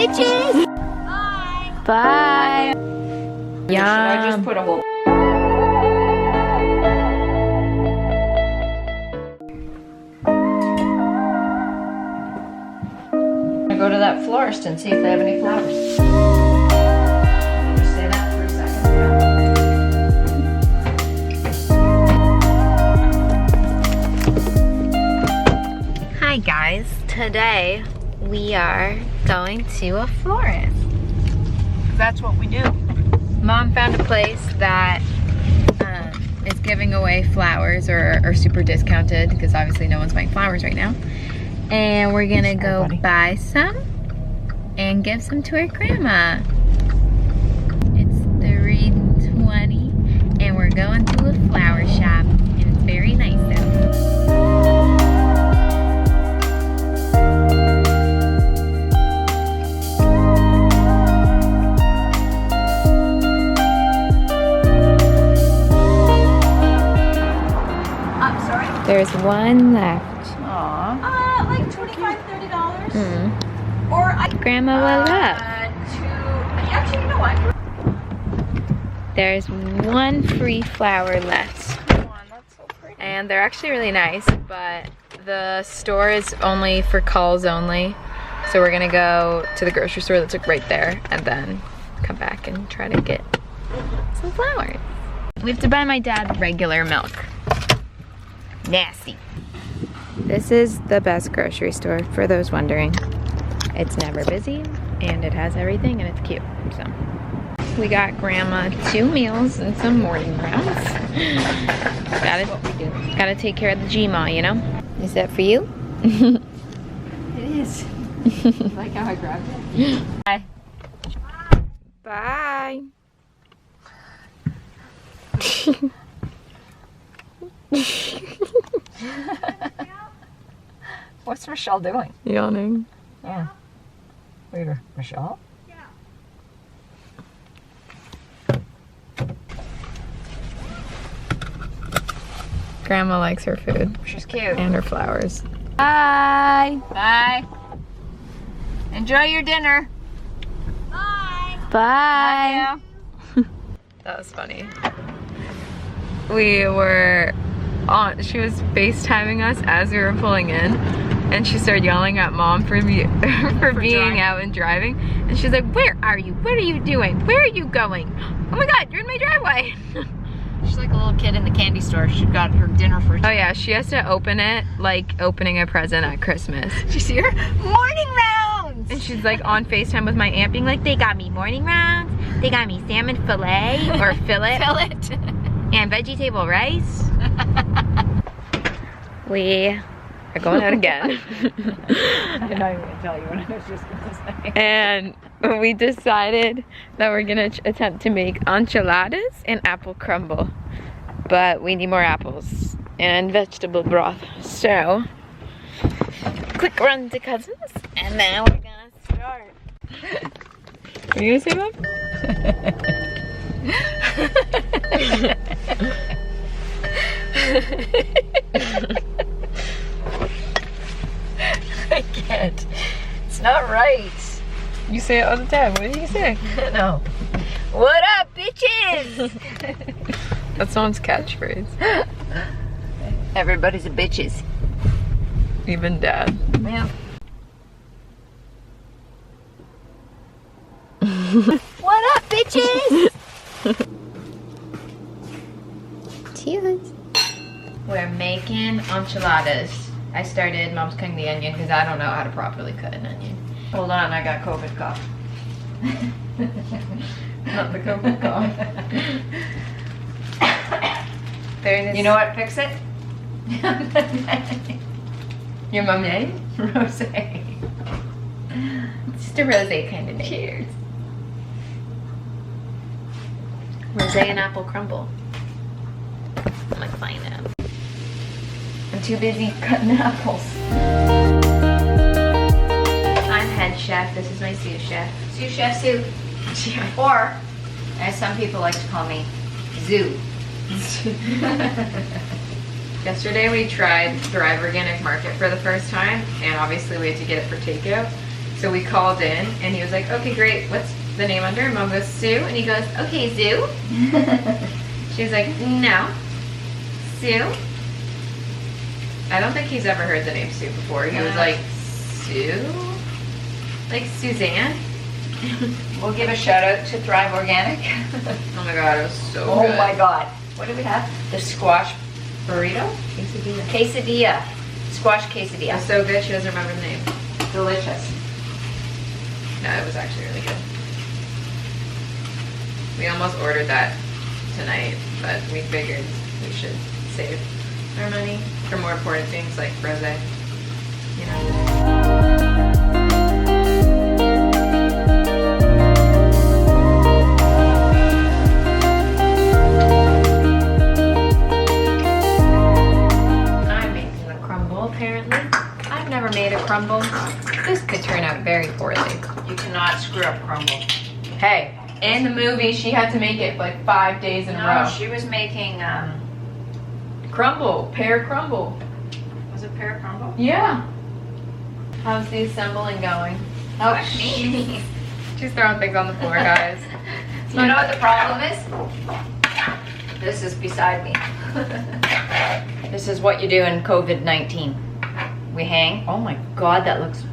bitches! Bye! Bye! Yeah. I just put a whole... I go to that florist and see if they have any flowers. Just say that for a second. Hi guys, today we are going to a florist. That's what we do. Mom found a place that is giving away flowers or are super discounted because obviously no one's buying flowers right now. And we're gonna go buy some and give some to our grandma. It's 3:20 and we're going to a flower shop and it's very nice though. There's one left. Aww. Like $25, $30. Or Grandma will love. Actually, you know what? There's one free flower left. Come on, that's so pretty. And they're actually really nice, but the store is only for calls only. So we're gonna go to the grocery store that's like right there and then come back and try to get some flowers. We have to buy my dad regular milk. Nasty. This is the best grocery store, for those wondering. It's never busy, and it has everything, and it's cute, so. We got Grandma 2 meals and some morning rounds. Gotta take care of the G-Ma, you know? Is that for you? It is. Like how I grabbed it? Bye. Bye. What's Michelle doing? Yawning. Oh. Later. Michelle? Yeah. Grandma likes her food. She's cute. And her flowers. Bye. Bye. Enjoy your dinner. Bye! Bye. Love That was funny. We were on, she was FaceTiming us as we were pulling in, and she started yelling at Mom for being out and driving. And she's like, where are you? What are you doing? Where are you going? Oh my God, you're in my driveway. She's like a little kid in the candy store. She got her dinner for. Oh yeah, she has to open it like opening a present at Christmas. Did you see her? Morning rounds! And she's like on FaceTime with my aunt being like, they got me morning rounds, they got me salmon fillet or fillet. Fillet. And vegetable rice. We are going out again. I'm not even gonna tell you what I was just gonna say. And we decided that we're gonna attempt to make enchiladas and apple crumble. But we need more apples and vegetable broth. So, quick run to Cousins and then we're gonna start. Are you gonna say that? I can't. It's not right. You say it all the time. What do you say? No. What up, bitches? That's someone's catchphrase. Everybody's a bitches. Even Dad. Yeah. What up, bitches? Cheers. We're making enchiladas. I started, Mom's cutting the onion because I don't know how to properly cut an onion. Hold on, I got COVID cough. Not the COVID cough. You know what? Fix it. Your mom name? Rose. It's just a rosé kind of name. Cheers. Rosé and apple crumble. I'm like flying out. I'm too busy cutting apples. I'm head chef. This is my sous chef. Sous chef Sue. Or, as some people like to call me, Zoo. Yesterday we tried Thrive Organic Market for the first time, and obviously we had to get it for takeout. So we called in and he was like, okay, great. What's the name under? Mom goes, Sue. And he goes, okay, Zoo. She's like, no, Sue. I don't think he's ever heard the name Sue before. He was like, Sue? Like Suzanne? We'll give a shout out to Thrive Organic. Oh my God, it was so Oh good. my God. What do we have? The squash burrito? Quesadilla. Quesadilla. Squash It quesadilla. was so good, she doesn't remember the name. Delicious. No, it was actually really good. We almost ordered that tonight, but we figured we should save our money for more important things like rosé, you know. I'm making a crumble apparently. I've never made a crumble. This could turn out very poorly. You cannot screw up crumble. Hey, in the movie she had to make it like 5 days in a No, row. she was making, Crumble, pear crumble. was it pear crumble? Yeah. How's the assembling going? Oh, she's throwing things on the floor, guys. You know what the problem is? This is beside me. This is what you do in COVID-19. We hang. Oh my God, that looks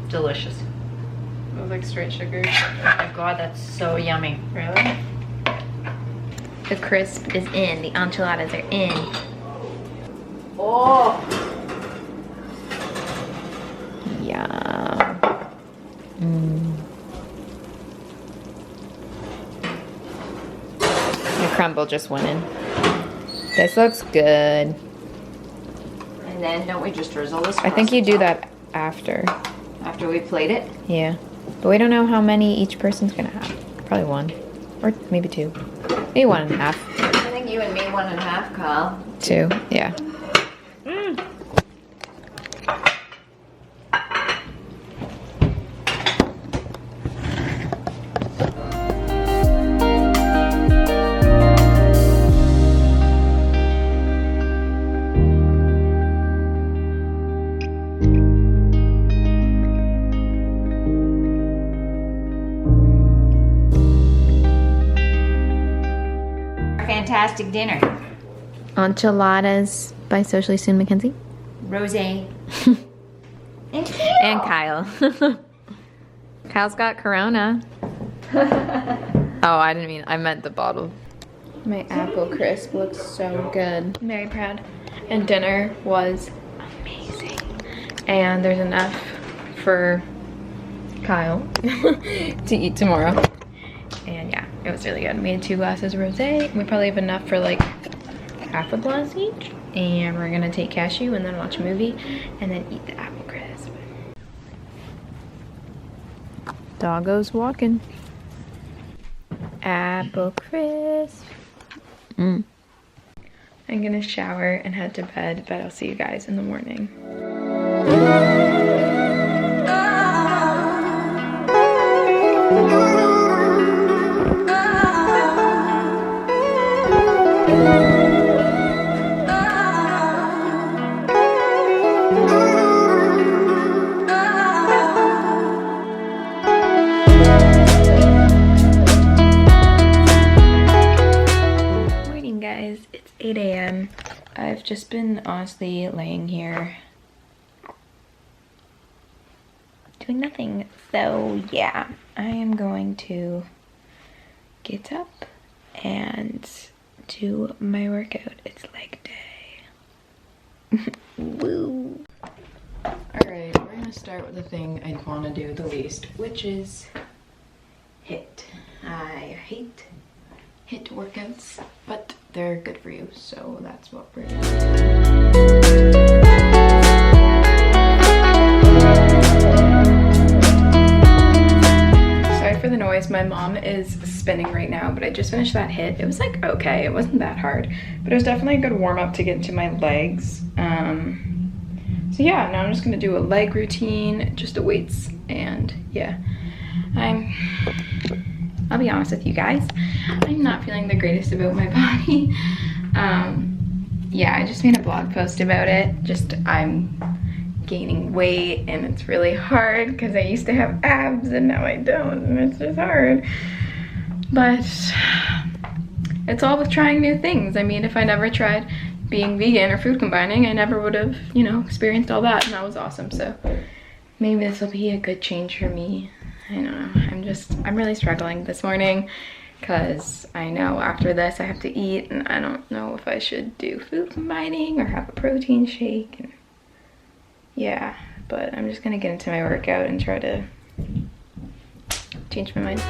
delicious. It was like straight sugar. Oh my God, that's so yummy. Really? The crisp is in. The enchiladas are in. Oh, Yum. The crumble just went in. This looks good. and then don't we just drizzle this? I think you do that after. after we plate it. Yeah. But we don't know how many each person's gonna have. Probably one. Or maybe two. Maybe 1.5. I think you and me 1.5, Kyle. 2. Yeah. Fantastic dinner. Enchiladas by Socially Soon Mackenzie. Rosé. And Kyle. Kyle's got Corona. Oh, I meant the bottle. My apple crisp looks so good. I'm very proud. And dinner was amazing. And there's enough for Kyle to eat tomorrow. And yeah, it was really good. We had 2 glasses of rosé. We probably have enough for like half a glass each. And we're gonna take cashew and then watch a movie and then eat the apple crisp. Doggo's walking. Apple crisp. I'm gonna shower and head to bed, but I'll see you guys in the morning. Morning, guys. It's 8 a.m. I've just been honestly laying here doing nothing. So yeah, I am going to get up and do my workout. It's leg day. Woo. Alright, we're gonna start with the thing I want to do the least, which is HIIT. I hate HIIT workouts, but they're good for you, so that's what we're doing. Sorry for the noise, my mom is spinning right now, but I just finished that HIIT. It was like okay, it wasn't that hard, but it was definitely a good warm-up to get into my legs. So yeah, now I'm just gonna do a leg routine, just the weights, and yeah. I'll be honest with you guys, I'm not feeling the greatest about my body. yeah, I just made a blog post about it. Just I'm gaining weight and it's really hard because I used to have abs and now I don't, and it's just hard. But it's all with trying new things. I mean, if I never tried being vegan or food combining, I never would have, you know, experienced all that, and that was awesome. So maybe this will be a good change for me. I don't know. I'm really struggling this morning because I know after this I have to eat, and I don't know if I should do food combining or have a protein shake. And yeah, but I'm just gonna get into my workout and try to change my mind.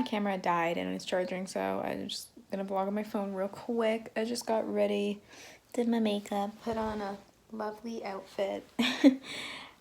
Camera died and it's charging, so I'm just gonna vlog on my phone real quick. I just got ready, did my makeup, put on a lovely outfit,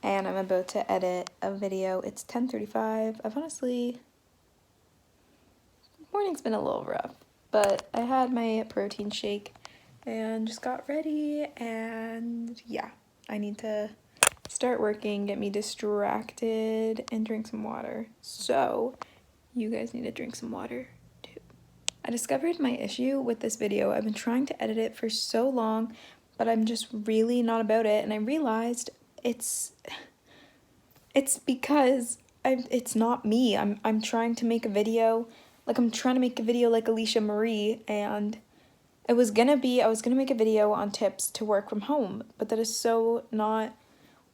and I'm about to edit a video. It's 10:35. I've honestly, morning's been a little rough, but I had my protein shake and just got ready, and yeah, I need to start working, get me distracted, and drink some water. So you guys need to drink some water too. I discovered my issue with this video. I've been trying to edit it for so long, but I'm just really not about it, and I realized it's because it's not me. I'm trying to make a video, like I'm trying to make a video like Alicia Marie, and I was gonna make a video on tips to work from home, but that is so not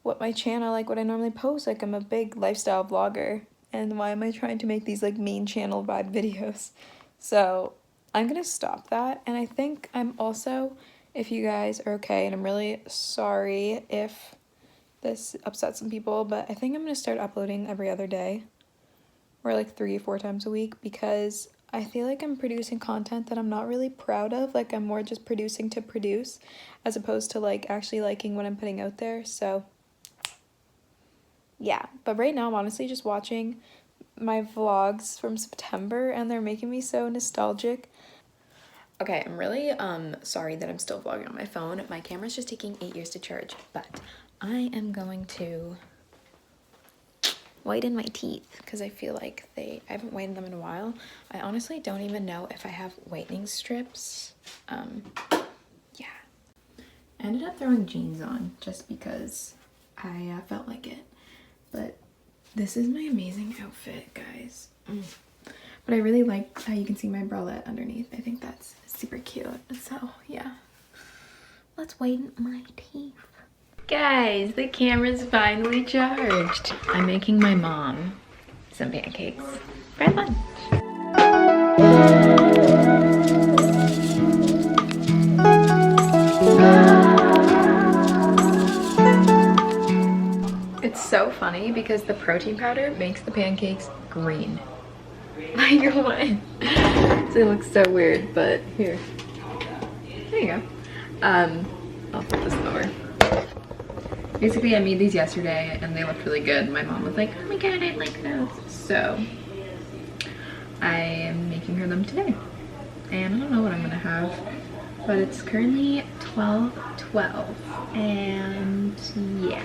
what my channel, like what I normally post. Like, I'm a big lifestyle vlogger, and why am I trying to make these like main channel vibe videos? So I'm gonna stop that. And I think I'm also, if you guys are okay, and I'm really sorry if this upsets some people, but I think I'm gonna start uploading every other day, or like 3-4 times a week, because I feel like I'm producing content that I'm not really proud of. Like, I'm more just producing to produce as opposed to like actually liking what I'm putting out there. So yeah, but right now I'm honestly just watching my vlogs from September, and they're making me so nostalgic. Okay, I'm really sorry that I'm still vlogging on my phone. My camera's just taking 8 years to charge, but I am going to whiten my teeth because I feel like I haven't whitened them in a while. I honestly don't even know if I have whitening strips. Yeah. I ended up throwing jeans on just because I felt like it. But this is my amazing outfit, guys. But I really like how you can see my bralette underneath. I think that's super cute. So yeah, let's whiten my teeth. Guys, the camera's finally charged. I'm making my mom some pancakes for lunch. It's so funny because the protein powder makes the pancakes green. Like, what? So it looks so weird, but here. There you go. I'll put this over. Basically, I made these yesterday and they looked really good. My mom was like, oh my god, I like those. So I am making her them today. And I don't know what I'm gonna have, but it's currently 12:12, and yeah.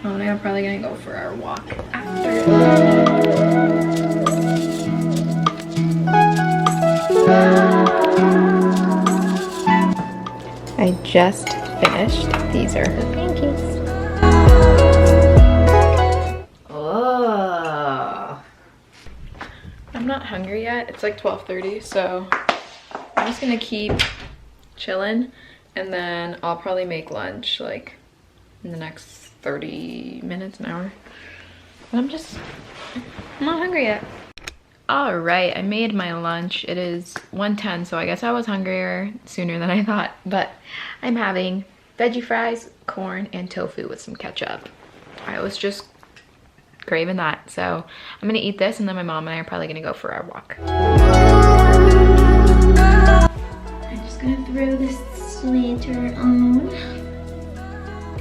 Mom and I are probably gonna go for our walk after. I just finished. These are her pancakes. Oh, I'm not hungry yet. It's like 12:30, so I'm just gonna keep chilling, and then I'll probably make lunch like in the next 30 minutes, an hour. But I'm not hungry yet. All right, I made my lunch. It is 1:10, so I guess I was hungrier sooner than I thought, but I'm having veggie fries, corn, and tofu with some ketchup. I was just craving that. So I'm gonna eat this and then my mom and I are probably gonna go for our walk. I'm just gonna throw this sweater on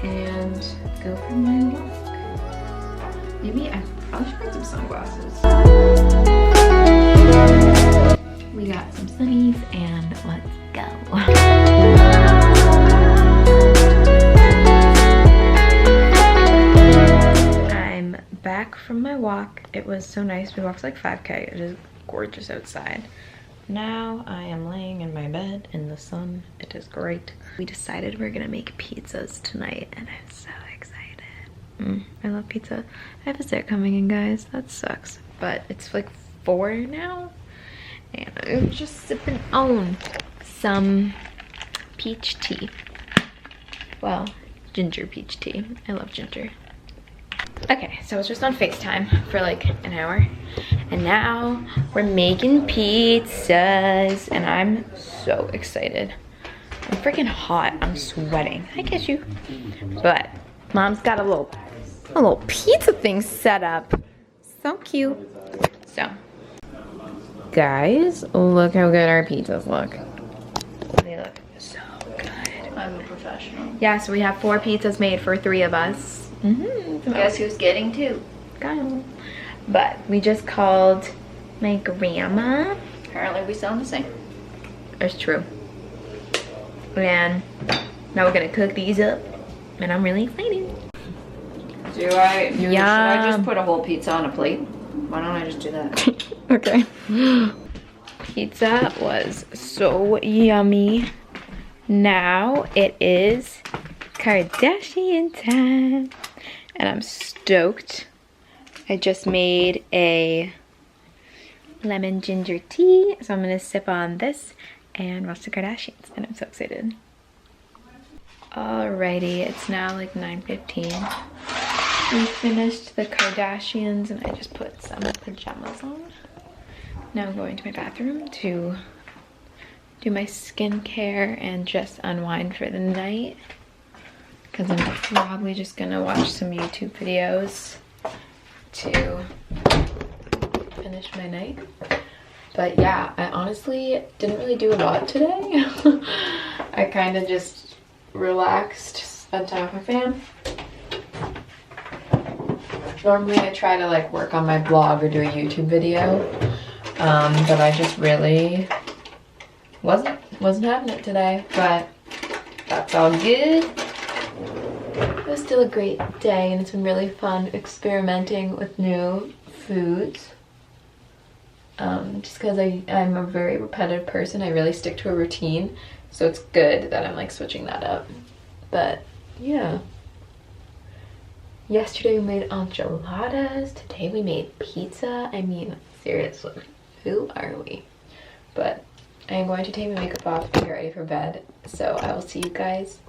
and go for my walk. Maybe I probably should bring some sunglasses. We got some sunnies and let's go. I'm back from my walk. It was so nice. We walked like 5K. It is gorgeous outside. Now I am laying in my bed in the sun. It is great. We decided we're gonna make pizzas tonight and I'm so excited. I love pizza. I have a set coming in, guys. That sucks. But it's like 4 now. And I'm just sipping on some peach tea. Well, ginger peach tea. I love ginger. Okay, so I was just on FaceTime for like an hour. And now we're making pizzas. And I'm so excited. I'm freaking hot. I'm sweating. I guess you. But Mom's got a little pizza thing set up. So cute. So, guys, look how good our pizzas look. They look so good. I'm a professional. Yeah, so we have 4 pizzas made for 3 of us. Guess who's getting 2? Kyle. But we just called my grandma. Apparently we sound the same. It's true. And now we're gonna cook these up. And I'm really excited. Should I just Yum. put a whole pizza on a plate? Why don't I just do that? Okay. Pizza was so yummy. Now it is Kardashian time. And I'm stoked. I just made a lemon ginger tea. So I'm gonna sip on this and watch the Kardashians. And I'm so excited. Alrighty, it's now like 9:15. We finished the Kardashians and I just put some pajamas on. Now I'm going to my bathroom to do my skincare and just unwind for the night. Because I'm probably just gonna watch some YouTube videos to finish my night. But yeah, I honestly didn't really do a lot today. I kind of just relaxed, spent time with my fam. Normally I try to like work on my blog or do a YouTube video, but I just really wasn't having it today, but that's all good. It was still a great day and it's been really fun experimenting with new foods. Just because I'm a very repetitive person, I really stick to a routine, so it's good that I'm like switching that up. But yeah. Yesterday we made enchiladas, today we made pizza. I mean, seriously, who are we? But I am going to take my makeup off and get ready for bed, so I will see you guys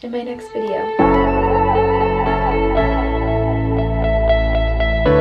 in my next video.